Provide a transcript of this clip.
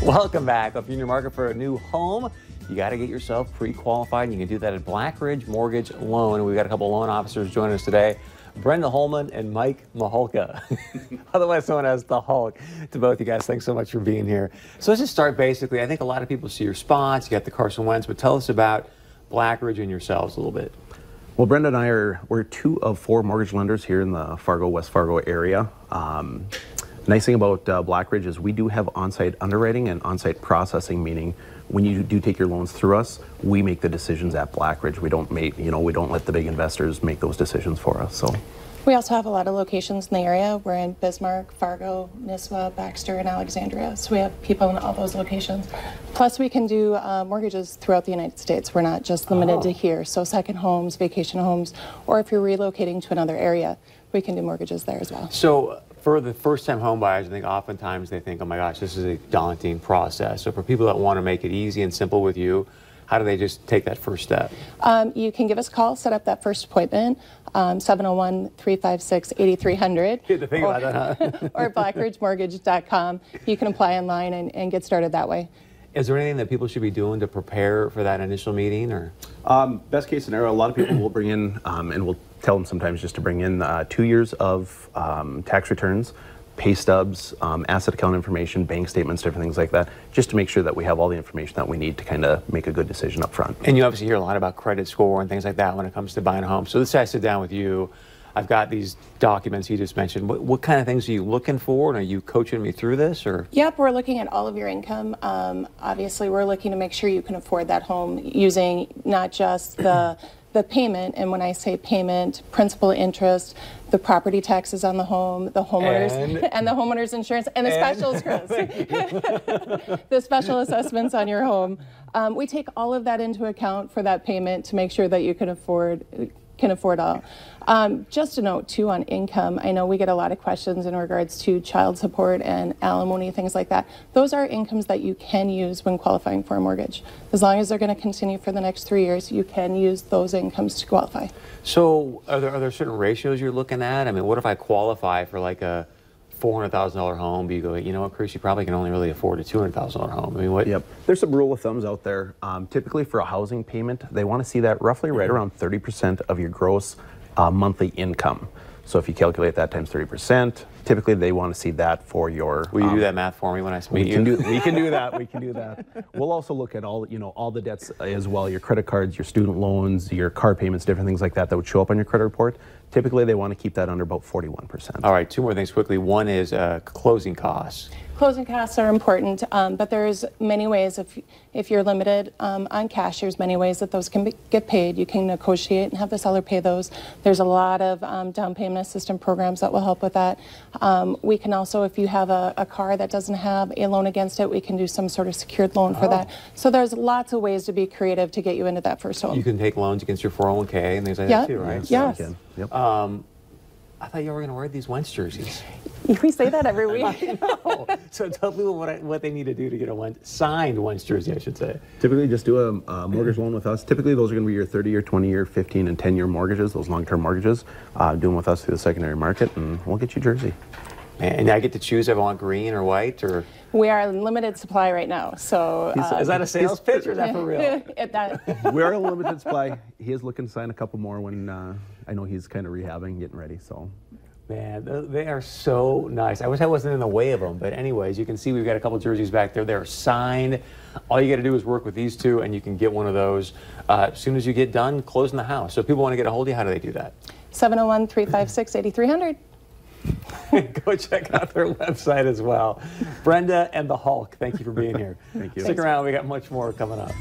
Welcome back. If you're in your market for a new home, you got to get yourself pre-qualified. You can do that at BlackRidge Mortgage Loan. We've got a couple loan officers joining us today, Brenda Holman and Mike Maholka, otherwise known as the Hulk. To both you guys, thanks so much for being here. So let's just start basically. I think a lot of people see your spots. You got the Carson Wentz, but tell us about BlackRidge and yourselves a little bit. Well, Brenda and I we're 2 of 4 mortgage lenders here in the West Fargo area. Nice thing about BlackRidge is we do have on-site underwriting and on-site processing, meaning when you do take your loans through us, we make the decisions at BlackRidge. We don't we don't let the big investors make those decisions for us. So we also have a lot of locations in the area. We're in Bismarck, Fargo, Nisswa, Baxter, and Alexandria. So we have people in all those locations. Plus, we can do mortgages throughout the United States. We're not just limited to here. So second homes, vacation homes, or if you're relocating to another area, we can do mortgages there as well. So for the first-time home buyers, I think oftentimes they think, oh my gosh, this is a daunting process. So for people that want to make it easy and simple with you, how do they just take that first step? You can give us a call, set up that first appointment, 701-356-8300. You had to think about that, huh? Or blackridgemortgage.com. You can apply online and get started that way. Is there anything that people should be doing to prepare for that initial meeting? Or best case scenario, a lot of people will bring in, and we'll tell them sometimes just to bring in 2 years of tax returns, pay stubs, asset account information, bank statements, different things like that, just to make sure that we have all the information that we need to kind of make a good decision up front. And you obviously hear a lot about credit score and things like that when it comes to buying a home. So let's say I sit down with you. I've got these documents you just mentioned. What kind of things are you looking for? And are you coaching me through this? Or? Yep, we're looking at all of your income. Obviously, we're looking to make sure you can afford that home using not just the payment, and when I say payment, principal, interest, the property taxes on the home, the homeowners, and the homeowners insurance, and the specials, Chris. The special assessments on your home. We take all of that into account for that payment to make sure that you can afford all. Just a note too on income, I know we get a lot of questions in regards to child support and alimony, things like that. Those are incomes that you can use when qualifying for a mortgage. As long as they're going to continue for the next 3 years, you can use those incomes to qualify. So are there certain ratios you're looking at? I mean, what if I qualify for like a $400,000 home, but you go, you know what, Chris, you probably can only really afford a $200,000 home. I mean, what? Yep. There's some rule of thumbs out there. Typically for a housing payment, they want to see that roughly right around 30% of your gross monthly income. So if you calculate that times 30%, typically they want to see that for your... Will you do that math for me when I meet you? We can do that. We can do that. We'll also look at all the debts as well, your credit cards, your student loans, your car payments, different things like that that would show up on your credit report. Typically, they want to keep that under about 41%. All right, 2 more things quickly. One is closing costs. Closing costs are important, but there's many ways. If you're limited on cash, there's many ways that those can get paid. You can negotiate and have the seller pay those. There's a lot of down payment assistance programs that will help with that. We can also, if you have a car that doesn't have a loan against it, we can do some sort of secured loan for that. So there's lots of ways to be creative to get you into that first home. You can take loans against your 401k and things like that too, right? Yes. So yep. I thought you were going to wear these Wentz jerseys. We say that every week. No. So tell people what they need to do to get a signed Wentz jersey, I should say. Typically, just do a mortgage loan with us. Typically, those are going to be your 30-year, 20-year, 15, and 10-year mortgages, those long-term mortgages. Do them with us through the secondary market, and we'll get you a jersey. And I get to choose if I want green or white, or... We are in limited supply right now, so... is that a sales pitch, or is that for real? We are in limited supply. He is looking to sign a couple more when I know he's kind of rehabbing, getting ready, so... Man, they are so nice. I wish I wasn't in the way of them, but anyways, you can see we've got a couple jerseys back there. They're signed. All you got to do is work with these two, and you can get one of those as soon as you get done closing the house. So if people want to get a hold of you, how do they do that? 701-356-8300. Go check out their website as well. Brenda and the Hulk, thank you for being here. Thank you. Stick around. We got much more coming up.